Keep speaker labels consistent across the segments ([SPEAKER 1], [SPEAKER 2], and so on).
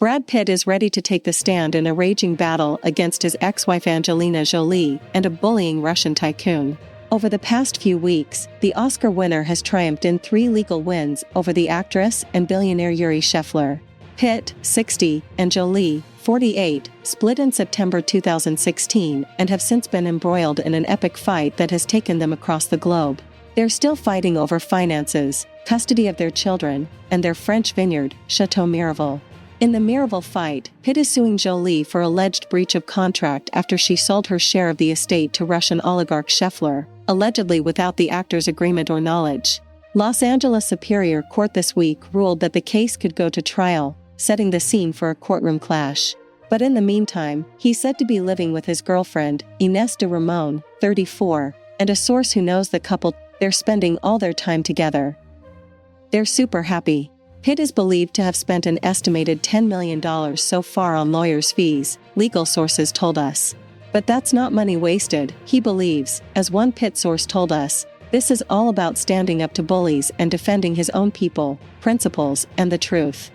[SPEAKER 1] Brad Pitt is ready to take the stand in a raging battle against his ex-wife Angelina Jolie and a bullying Russian tycoon. Over the past few weeks, the Oscar winner has triumphed in 3 legal wins over the actress and billionaire Yuri Shefler. Pitt, 60, and Jolie, 48, split in September 2016 and have since been embroiled in an epic fight that has taken them across the globe. They're still fighting over finances, custody of their children, and their French vineyard, Château Miraval. In the Miraval fight, Pitt is suing Jolie for alleged breach of contract after she sold her share of the estate to Russian oligarch Shefler, allegedly without the actor's agreement or knowledge. Los Angeles Superior Court this week ruled that the case could go to trial, setting the scene for a courtroom clash. But in the meantime, he's said to be living with his girlfriend, Inés de Ramón, 34, and a source who knows the couple, they're spending all their time together. They're super happy. Pitt is believed to have spent an estimated $10 million so far on lawyers' fees, legal sources told us. But that's not money wasted, he believes, as one Pitt source told us. This is all about standing up to bullies and defending his own people, principles, and the truth.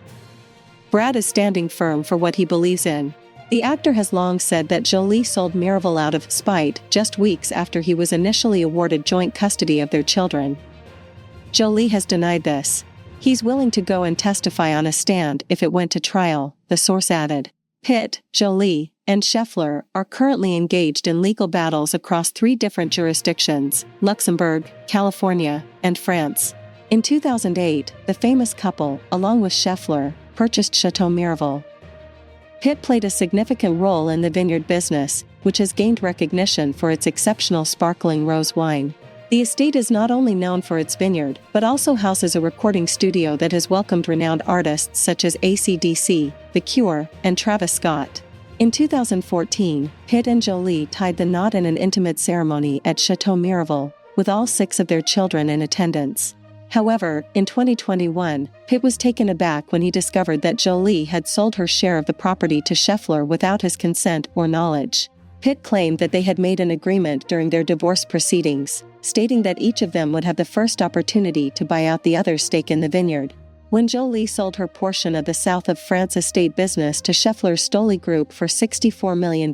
[SPEAKER 1] Brad is standing firm for what he believes in. The actor has long said that Jolie sold Miraval out of spite just weeks after he was initially awarded joint custody of their children. Jolie has denied this. He's willing to go and testify on a stand if it went to trial, the source added. Pitt, Jolie, and Shefler are currently engaged in legal battles across 3 different jurisdictions: Luxembourg, California, and France. In 2008, the famous couple, along with Shefler, purchased Château Miraval. Pitt played a significant role in the vineyard business, which has gained recognition for its exceptional sparkling rose wine. The estate is not only known for its vineyard, but also houses a recording studio that has welcomed renowned artists such as AC/DC, The Cure, and Travis Scott. In 2014, Pitt and Jolie tied the knot in an intimate ceremony at Château Miraval, with all 6 of their children in attendance. However, in 2021, Pitt was taken aback when he discovered that Jolie had sold her share of the property to Shefler without his consent or knowledge. Pitt claimed that they had made an agreement during their divorce proceedings, stating that each of them would have the first opportunity to buy out the other's stake in the vineyard. When Jolie sold her portion of the south of France estate business to Scheffler's Stoli Group for $64 million,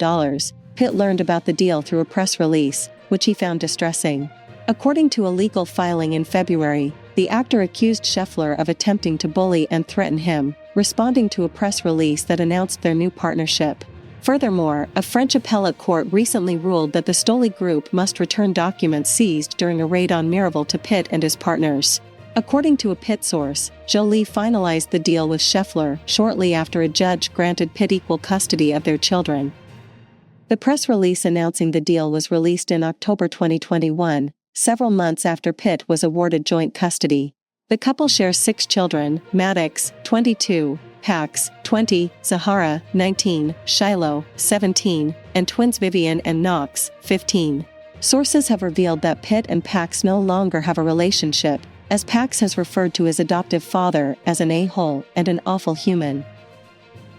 [SPEAKER 1] Pitt learned about the deal through a press release, which he found distressing. According to a legal filing in February, the actor accused Shefler of attempting to bully and threaten him, responding to a press release that announced their new partnership. Furthermore, a French appellate court recently ruled that the Stoli Group must return documents seized during a raid on Miraval to Pitt and his partners. According to a Pitt source, Jolie finalized the deal with Shefler shortly after a judge granted Pitt equal custody of their children. The press release announcing the deal was released in October 2021, several months after Pitt was awarded joint custody. The couple shares 6 children: Maddox, 22, Pax, 20, Zahara, 19, Shiloh, 17, and twins Vivian and Knox, 15. Sources have revealed that Pitt and Pax no longer have a relationship, as Pax has referred to his adoptive father as an a-hole and an awful human.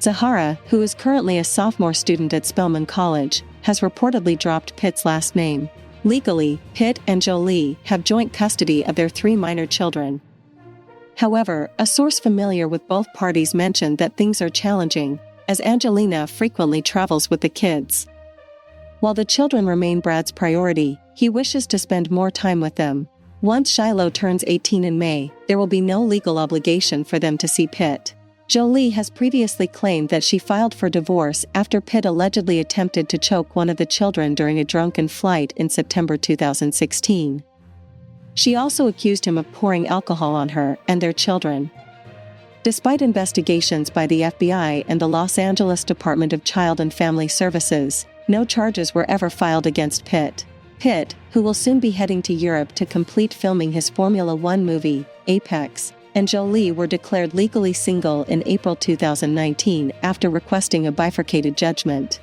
[SPEAKER 1] Zahara, who is currently a sophomore student at Spelman College, has reportedly dropped Pitt's last name. Legally, Pitt and Jolie have joint custody of their 3 minor children. However, a source familiar with both parties mentioned that things are challenging, as Angelina frequently travels with the kids. While the children remain Brad's priority, he wishes to spend more time with them. Once Shiloh turns 18 in May, there will be no legal obligation for them to see Pitt. Jolie has previously claimed that she filed for divorce after Pitt allegedly attempted to choke one of the children during a drunken flight in September 2016. She also accused him of pouring alcohol on her and their children. Despite investigations by the FBI and the Los Angeles Department of Child and Family Services, no charges were ever filed against Pitt. Pitt, who will soon be heading to Europe to complete filming his Formula One movie, Apex, and Jolie were declared legally single in April 2019 after requesting a bifurcated judgment.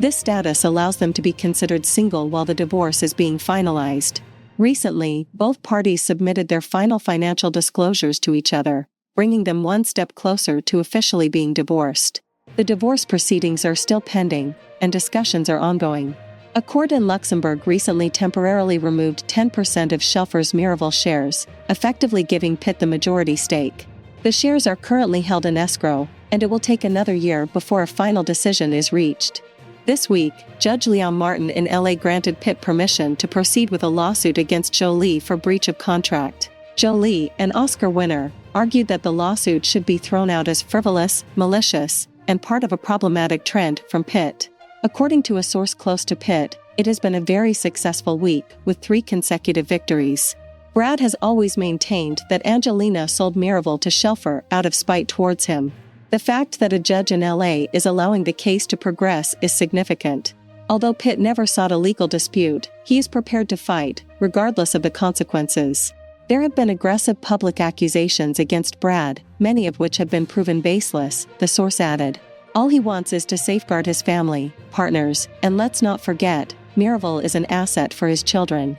[SPEAKER 1] This status allows them to be considered single while the divorce is being finalized. Recently, both parties submitted their final financial disclosures to each other, bringing them one step closer to officially being divorced. The divorce proceedings are still pending, and discussions are ongoing. A court in Luxembourg recently temporarily removed 10% of Schefler's Miraval shares, effectively giving Pitt the majority stake. The shares are currently held in escrow, and it will take another year before a final decision is reached. This week, Judge Leon Martin in LA granted Pitt permission to proceed with a lawsuit against Jolie for breach of contract. Jolie, an Oscar winner, argued that the lawsuit should be thrown out as frivolous, malicious, and part of a problematic trend from Pitt. According to a source close to Pitt, it has been a very successful week, with 3 consecutive victories. Brad has always maintained that Angelina sold Miraval to Shelfer out of spite towards him. The fact that a judge in LA is allowing the case to progress is significant. Although Pitt never sought a legal dispute, he is prepared to fight, regardless of the consequences. There have been aggressive public accusations against Brad, many of which have been proven baseless, the source added. All he wants is to safeguard his family, partners, and let's not forget, Miraval is an asset for his children.